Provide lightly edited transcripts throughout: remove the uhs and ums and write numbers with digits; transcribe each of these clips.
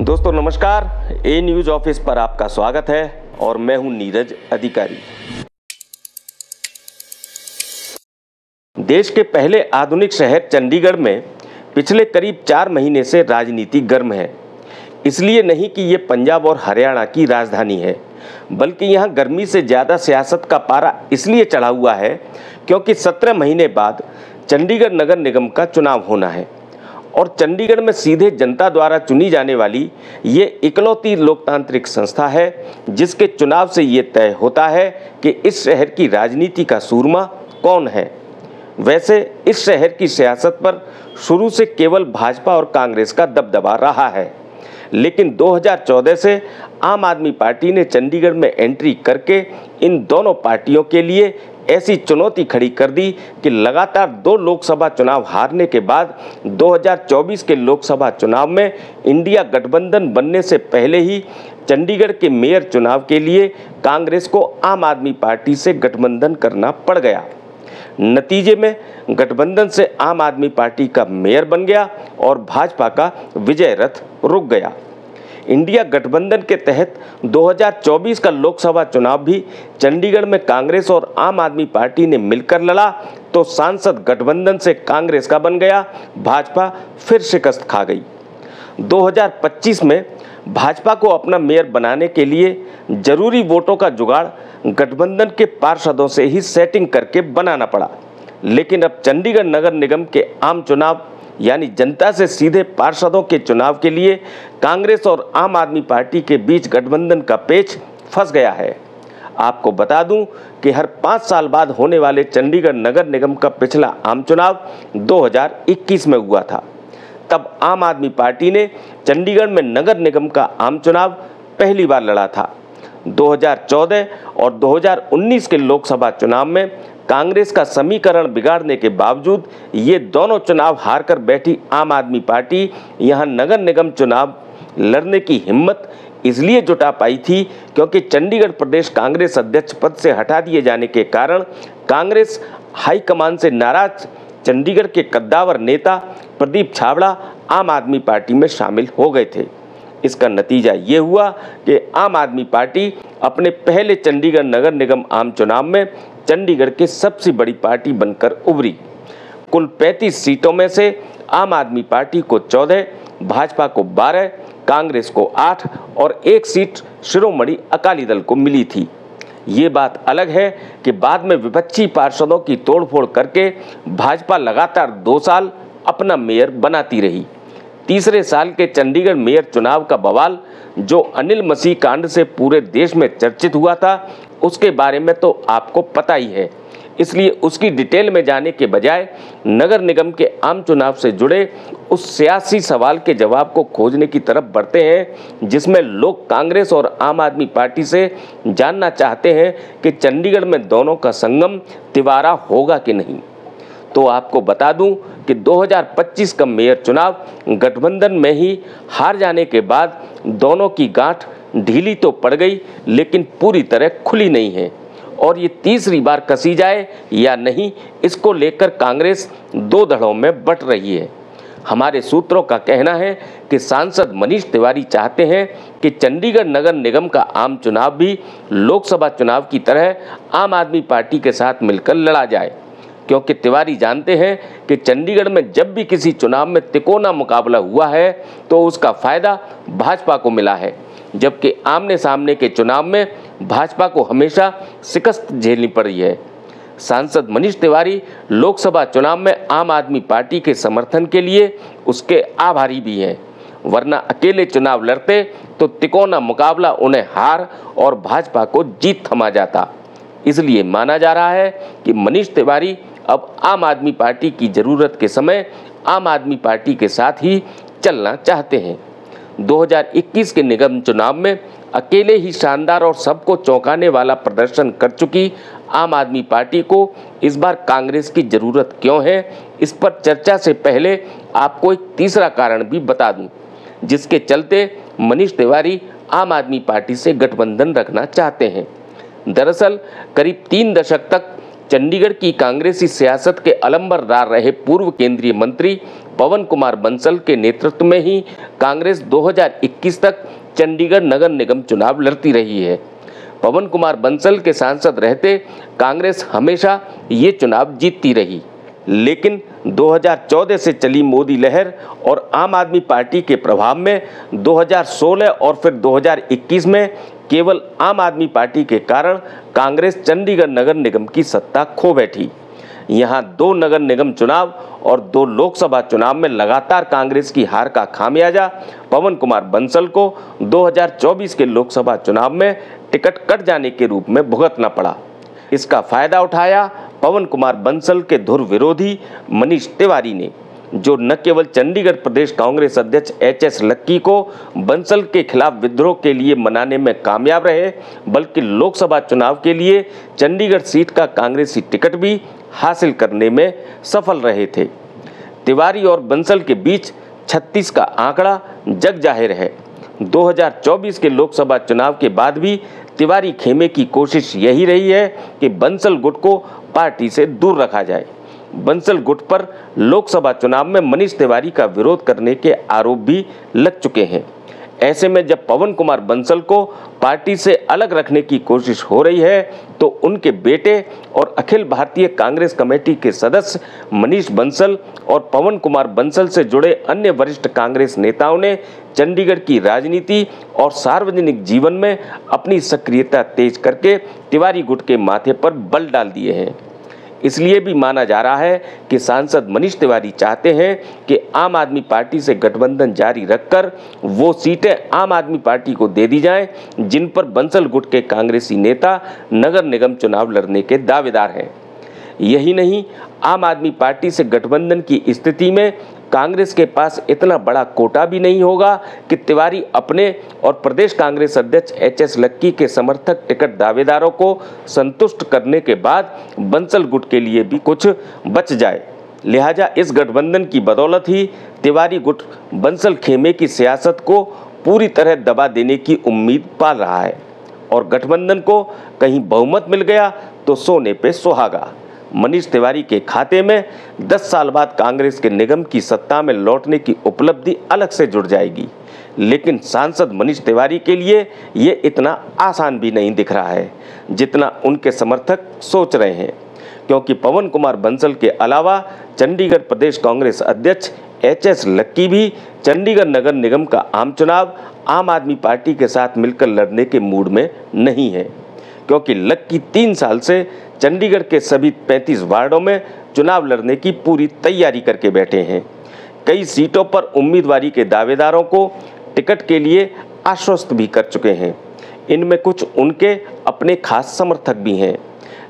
दोस्तों नमस्कार, ए news office पर आपका स्वागत है और मैं हूं नीरज अधिकारी। देश के पहले आधुनिक शहर चंडीगढ़ में पिछले करीब 4 महीने से राजनीति गर्म है। इसलिए नहीं कि ये पंजाब और हरियाणा की राजधानी है, बल्कि यहाँ गर्मी से ज़्यादा सियासत का पारा इसलिए चढ़ा हुआ है क्योंकि 17 महीने बाद चंडीगढ़ नगर निगम का चुनाव होना है और चंडीगढ़ में सीधे जनता द्वारा चुनी जाने वाली ये इकलौती लोकतांत्रिक संस्था है जिसके चुनाव से ये तय होता है कि इस शहर की राजनीति का सूरमा कौन है। वैसे इस शहर की सियासत पर शुरू से केवल भाजपा और कांग्रेस का दबदबा रहा है, लेकिन 2014 से आम आदमी पार्टी ने चंडीगढ़ में एंट्री करके इन दोनों पार्टियों के लिए ऐसी चुनौती खड़ी कर दी कि लगातार 2 लोकसभा चुनाव हारने के बाद 2024 के लोकसभा चुनाव में इंडिया गठबंधन बनने से पहले ही चंडीगढ़ के मेयर चुनाव के लिए कांग्रेस को आम आदमी पार्टी से गठबंधन करना पड़ गया। नतीजे में गठबंधन से आम आदमी पार्टी का मेयर बन गया और भाजपा का विजय रथ रुक गया। इंडिया गठबंधन के तहत 2024 का लोकसभा चुनाव भी चंडीगढ़ में कांग्रेस और आम आदमी पार्टी ने मिलकर लड़ा तो सांसद गठबंधन से कांग्रेस का बन गया, भाजपा फिर शिकस्त खा गई। 2025 में भाजपा को अपना मेयर बनाने के लिए जरूरी वोटों का जुगाड़ गठबंधन के पार्षदों से ही सेटिंग करके बनाना पड़ा, लेकिन अब चंडीगढ़ नगर निगम के आम चुनाव यानी जनता से सीधे पार्षदों के चुनाव के लिए कांग्रेस और आम आदमी पार्टी के बीच गठबंधन का पेच फंस गया है। आपको बता दूं कि हर 5 साल बाद होने वाले चंडीगढ़ नगर निगम का पिछला आम चुनाव 2021 में हुआ था। तब आम आदमी पार्टी ने चंडीगढ़ में नगर निगम का आम चुनाव पहली बार लड़ा था। 2014 और 2019 के लोकसभा चुनाव में कांग्रेस का समीकरण बिगाड़ने के बावजूद ये दोनों चुनाव हारकर बैठी आम आदमी पार्टी यहाँ नगर निगम चुनाव लड़ने की हिम्मत इसलिए जुटा पाई थी क्योंकि चंडीगढ़ प्रदेश कांग्रेस अध्यक्ष पद से हटा दिए जाने के कारण कांग्रेस हाईकमान से नाराज चंडीगढ़ के कद्दावर नेता प्रदीप छाबड़ा आम आदमी पार्टी में शामिल हो गए थे। इसका नतीजा ये हुआ कि आम आदमी पार्टी अपने पहले चंडीगढ़ नगर निगम आम चुनाव में चंडीगढ़ के सबसे बड़ी पार्टी बनकर उभरी। कुल 35 सीटों में से आम आदमी पार्टी को 14, भाजपा को 12, कांग्रेस को 8 और 1 सीट शिरोमणि अकाली दल को मिली थी। ये बात अलग है कि बाद में विपक्षी पार्षदों की तोड़फोड़ करके भाजपा लगातार 2 साल अपना मेयर बनाती रही। तीसरे साल के चंडीगढ़ मेयर चुनाव का बवाल जो अनिल मसीह कांड से पूरे देश में चर्चित हुआ था उसके बारे में तो आपको पता ही है, इसलिए उसकी डिटेल में जाने के बजाय नगर निगम के आम चुनाव से जुड़े उस सियासी सवाल के जवाब को खोजने की तरफ बढ़ते हैं जिसमें लोग कांग्रेस और आम आदमी पार्टी से जानना चाहते हैं कि चंडीगढ़ में दोनों का संगम तिवारा होगा कि नहीं। तो आपको बता दूं कि 2025 का मेयर चुनाव गठबंधन में ही हार जाने के बाद दोनों की गांठ ढीली तो पड़ गई लेकिन पूरी तरह खुली नहीं है और ये तीसरी बार कसी जाए या नहीं इसको लेकर कांग्रेस 2 धड़ों में बंट रही है। हमारे सूत्रों का कहना है कि सांसद मनीष तिवारी चाहते हैं कि चंडीगढ़ नगर निगम का आम चुनाव भी लोकसभा चुनाव की तरह आम आदमी पार्टी के साथ मिलकर लड़ा जाए, क्योंकि तिवारी जानते हैं कि चंडीगढ़ में जब भी किसी चुनाव में तिकोना मुकाबला हुआ है तो उसका फायदा भाजपा को मिला है, जबकि आमने सामने के चुनाव में भाजपा को हमेशा शिकस्त झेलनी पड़ी है। सांसद मनीष तिवारी लोकसभा चुनाव में आम आदमी पार्टी के समर्थन के लिए उसके आभारी भी हैं, वरना अकेले चुनाव लड़ते तो तिकोना मुकाबला उन्हें हार और भाजपा को जीत थमा जाता। इसलिए माना जा रहा है कि मनीष तिवारी अब आम आदमी पार्टी की ज़रूरत के समय आम आदमी पार्टी के साथ ही चलना चाहते हैं। 2021 के निगम चुनाव में अकेले ही शानदार और सबको चौंकाने वाला प्रदर्शन कर चुकी आम आदमी पार्टी को इस बार कांग्रेस की ज़रूरत क्यों है, इस पर चर्चा से पहले आपको एक तीसरा कारण भी बता दूं, जिसके चलते मनीष तिवारी आम आदमी पार्टी से गठबंधन रखना चाहते हैं। दरअसल करीब 3 दशक तक चंडीगढ़ की कांग्रेसी सियासत के अलंबरदार रहे पूर्व केंद्रीय मंत्री पवन कुमार बंसल के नेतृत्व में ही कांग्रेस 2021 तक चंडीगढ़ नगर निगम चुनाव लड़ती रही है। पवन कुमार बंसल के सांसद रहते कांग्रेस हमेशा ये चुनाव जीतती रही, लेकिन 2014 से चली मोदी लहर और आम आदमी पार्टी के प्रभाव में 2016 और फिर 2021 में केवल आम आदमी पार्टी के कारण कांग्रेस चंडीगढ़ नगर निगम की सत्ता खो बैठी। यहाँ 2 नगर निगम चुनाव और 2 लोकसभा चुनाव में लगातार कांग्रेस की हार का खामियाजा पवन कुमार बंसल को 2024 के लोकसभा चुनाव में टिकट कट जाने के रूप में भुगतना पड़ा। इसका फायदा उठाया पवन कुमार बंसल के धुर विरोधी मनीष तिवारी ने, जो न केवल चंडीगढ़ प्रदेश कांग्रेस अध्यक्ष एचएस लक्की को बंसल के खिलाफ विद्रोह के लिए मनाने में कामयाब रहे, बल्कि लोकसभा चुनाव के लिए चंडीगढ़ सीट का कांग्रेसी टिकट भी हासिल करने में सफल रहे थे। तिवारी और बंसल के बीच 36 का आंकड़ा जग जाहिर है। 2024 के लोकसभा चुनाव के बाद भी तिवारी खेमे की कोशिश यही रही है कि बंसल गुट को पार्टी से दूर रखा जाए। बंसल गुट पर लोकसभा चुनाव में मनीष तिवारी का विरोध करने के आरोप भी लग चुके हैं। ऐसे में जब पवन कुमार बंसल को पार्टी से अलग रखने की कोशिश हो रही है, तो उनके बेटे और अखिल भारतीय कांग्रेस कमेटी के सदस्य मनीष बंसल और पवन कुमार बंसल से जुड़े अन्य वरिष्ठ कांग्रेस नेताओं ने चंडीगढ़ की राजनीति और सार्वजनिक जीवन में अपनी सक्रियता तेज करके तिवारी गुट के माथे पर बल डाल दिए हैं। इसलिए भी माना जा रहा है कि सांसद मनीष तिवारी चाहते हैं कि आम आदमी पार्टी से गठबंधन जारी रखकर वो सीटें आम आदमी पार्टी को दे दी जाएं, जिन पर बंसल गुट के कांग्रेसी नेता नगर निगम चुनाव लड़ने के दावेदार हैं। यही नहीं, आम आदमी पार्टी से गठबंधन की स्थिति में कांग्रेस के पास इतना बड़ा कोटा भी नहीं होगा कि तिवारी अपने और प्रदेश कांग्रेस अध्यक्ष एचएस लक्की के समर्थक टिकट दावेदारों को संतुष्ट करने के बाद बंसल गुट के लिए भी कुछ बच जाए। लिहाजा इस गठबंधन की बदौलत ही तिवारी गुट बंसल खेमे की सियासत को पूरी तरह दबा देने की उम्मीद पाल रहा है और गठबंधन को कहीं बहुमत मिल गया तो सोने पे सुहागा। मनीष तिवारी के खाते में 10 साल बाद कांग्रेस के निगम की सत्ता में लौटने की उपलब्धि अलग से जुड़ जाएगी, लेकिन सांसद मनीष तिवारी के लिए ये इतना आसान भी नहीं दिख रहा है जितना उनके समर्थक सोच रहे हैं, क्योंकि पवन कुमार बंसल के अलावा चंडीगढ़ प्रदेश कांग्रेस अध्यक्ष एचएस लक्की भी चंडीगढ़ नगर निगम का आम चुनाव आम आदमी पार्टी के साथ मिलकर लड़ने के मूड में नहीं है, क्योंकि लक्की 3 साल से चंडीगढ़ के सभी 35 वार्डों में चुनाव लड़ने की पूरी तैयारी करके बैठे हैं। कई सीटों पर उम्मीदवारी के दावेदारों को टिकट के लिए आश्वस्त भी कर चुके हैं। इनमें कुछ उनके अपने खास समर्थक भी हैं।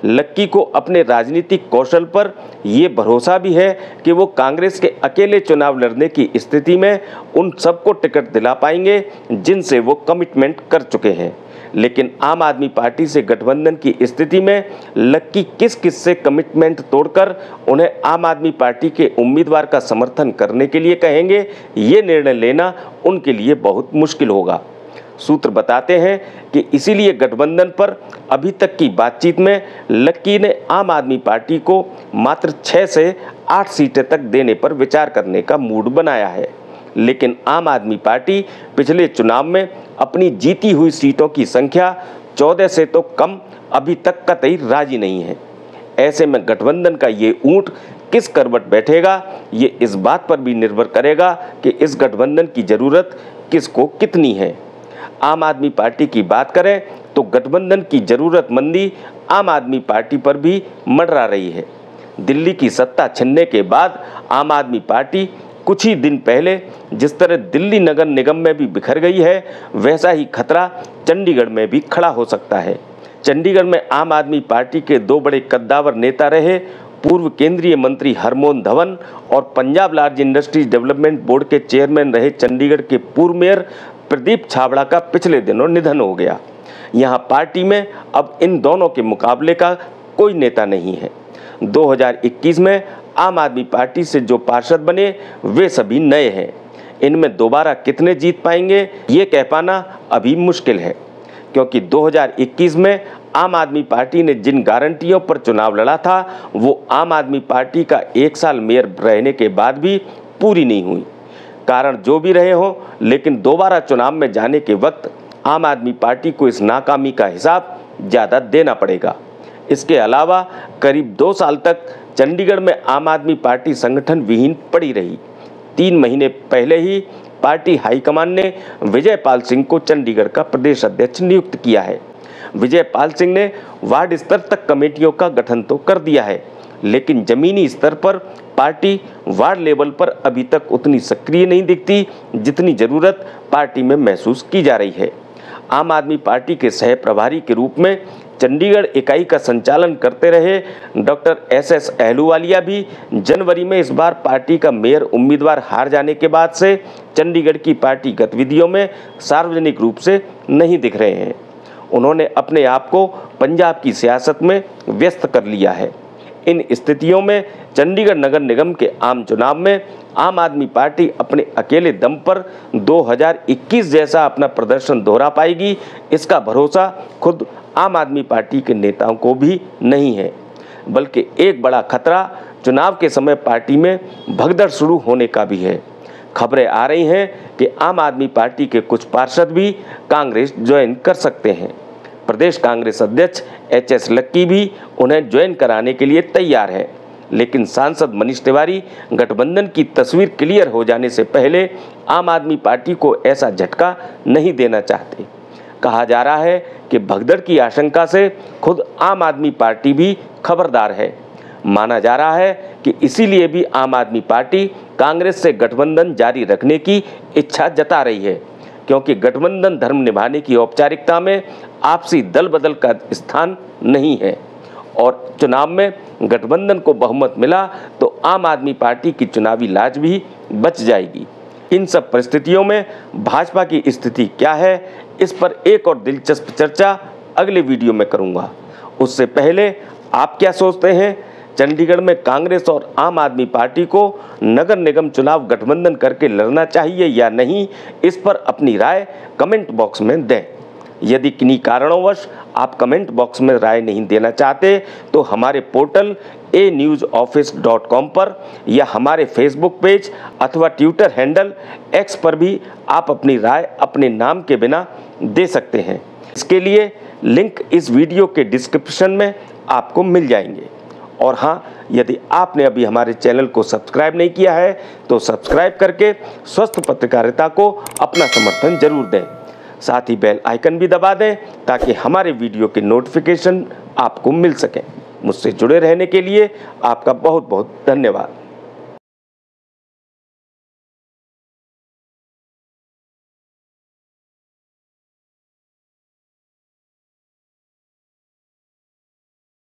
लक्की को अपने राजनीतिक कौशल पर ये भरोसा भी है कि वो कांग्रेस के अकेले चुनाव लड़ने की स्थिति में उन सबको टिकट दिला पाएंगे जिनसे वो कमिटमेंट कर चुके हैं। लेकिन आम आदमी पार्टी से गठबंधन की स्थिति में लक्की किस किस से कमिटमेंट तोड़कर उन्हें आम आदमी पार्टी के उम्मीदवार का समर्थन करने के लिए कहेंगे, ये निर्णय लेना उनके लिए बहुत मुश्किल होगा। सूत्र बताते हैं कि इसीलिए गठबंधन पर अभी तक की बातचीत में लक्की ने आम आदमी पार्टी को मात्र 6 से 8 सीटें तक देने पर विचार करने का मूड बनाया है, लेकिन आम आदमी पार्टी पिछले चुनाव में अपनी जीती हुई सीटों की संख्या 14 से तो कम अभी तक कतई राजी नहीं है। ऐसे में गठबंधन का ये ऊंट किस करवट बैठेगा, ये इस बात पर भी निर्भर करेगा कि इस गठबंधन की ज़रूरत किसको कितनी है। आम आदमी पार्टी की बात करें तो गठबंधन की ज़रूरतमंदी आम आदमी पार्टी पर भी मंडरा रही है। दिल्ली की सत्ता छिनने के बाद आम आदमी पार्टी कुछ ही दिन पहले जिस तरह दिल्ली नगर निगम में भी बिखर गई है, वैसा ही खतरा चंडीगढ़ में भी खड़ा हो सकता है। चंडीगढ़ में आम आदमी पार्टी के 2 बड़े कद्दावर नेता रहे पूर्व केंद्रीय मंत्री हरमोहन धवन और Punjab large industries development board के चेयरमैन रहे चंडीगढ़ के पूर्व मेयर प्रदीप छाबड़ा का पिछले दिनों निधन हो गया। यहाँ पार्टी में अब इन दोनों के मुकाबले का कोई नेता नहीं है। 2021 में आम आदमी पार्टी से जो पार्षद बने वे सभी नए हैं। इनमें दोबारा कितने जीत पाएंगे ये कह पाना अभी मुश्किल है, क्योंकि 2021 में आम आदमी पार्टी ने जिन गारंटियों पर चुनाव लड़ा था वो आम आदमी पार्टी का 1 साल मेयर रहने के बाद भी पूरी नहीं हुई। कारण जो भी रहे हों, लेकिन दोबारा चुनाव में जाने के वक्त आम आदमी पार्टी को इस नाकामी का हिसाब ज़्यादा देना पड़ेगा। इसके अलावा करीब 2 साल तक चंडीगढ़ में आम आदमी पार्टी संगठन विहीन पड़ी रही। 3 महीने पहले ही पार्टी हाईकमान ने विजयपाल सिंह को चंडीगढ़ का प्रदेश अध्यक्ष नियुक्त किया है। विजयपाल सिंह ने वार्ड स्तर तक कमेटियों का गठन तो कर दिया है, लेकिन जमीनी स्तर पर पार्टी वार्ड लेवल पर अभी तक उतनी सक्रिय नहीं दिखती जितनी जरूरत पार्टी में महसूस की जा रही है। आम आदमी पार्टी के सह प्रभारी के रूप में चंडीगढ़ इकाई का संचालन करते रहे डॉक्टर SS अहलूवालिया भी जनवरी में इस बार पार्टी का मेयर उम्मीदवार हार जाने के बाद से चंडीगढ़ की पार्टी गतिविधियों में सार्वजनिक रूप से नहीं दिख रहे हैं। उन्होंने अपने आप को पंजाब की सियासत में व्यस्त कर लिया है। इन स्थितियों में चंडीगढ़ नगर निगम के आम चुनाव में आम आदमी पार्टी अपने अकेले दम पर 2021 जैसा अपना प्रदर्शन दोहरा पाएगी, इसका भरोसा खुद आम आदमी पार्टी के नेताओं को भी नहीं है। बल्कि एक बड़ा खतरा चुनाव के समय पार्टी में भगदड़ शुरू होने का भी है। खबरें आ रही हैं कि आम आदमी पार्टी के कुछ पार्षद भी कांग्रेस ज्वाइन कर सकते हैं। प्रदेश कांग्रेस अध्यक्ष HS लक्की भी उन्हें ज्वाइन कराने के लिए तैयार है, लेकिन सांसद मनीष तिवारी गठबंधन की तस्वीर क्लियर हो जाने से पहले आम आदमी पार्टी को ऐसा झटका नहीं देना चाहते। कहा जा रहा है कि भगदड़ की आशंका से खुद आम आदमी पार्टी भी खबरदार है। माना जा रहा है कि इसीलिए भी आम आदमी पार्टी कांग्रेस से गठबंधन जारी रखने की इच्छा जता रही है, क्योंकि गठबंधन धर्म निभाने की औपचारिकता में आपसी दल बदल का स्थान नहीं है और चुनाव में गठबंधन को बहुमत मिला तो आम आदमी पार्टी की चुनावी लाज भी बच जाएगी। इन सब परिस्थितियों में भाजपा की स्थिति क्या है, इस पर एक और दिलचस्प चर्चा अगले वीडियो में करूंगा। उससे पहले आप क्या सोचते हैं? चंडीगढ़ में कांग्रेस और आम आदमी पार्टी को नगर निगम चुनाव गठबंधन करके लड़ना चाहिए या नहीं, इस पर अपनी राय कमेंट बॉक्स में दें। यदि किन्हीं कारणोंवश आप कमेंट बॉक्स में राय नहीं देना चाहते तो हमारे पोर्टल anewsoffice.com पर या हमारे फेसबुक पेज अथवा ट्विटर हैंडल X पर भी आप अपनी राय अपने नाम के बिना दे सकते हैं। इसके लिए लिंक इस वीडियो के डिस्क्रिप्शन में आपको मिल जाएंगे। और हाँ, यदि आपने अभी हमारे चैनल को सब्सक्राइब नहीं किया है तो सब्सक्राइब करके स्वस्थ पत्रकारिता को अपना समर्थन जरूर दें। साथ ही बेल आइकन भी दबा दें ताकि हमारे वीडियो के नोटिफिकेशन आपको मिल सकें। मुझसे जुड़े रहने के लिए आपका बहुत बहुत धन्यवाद।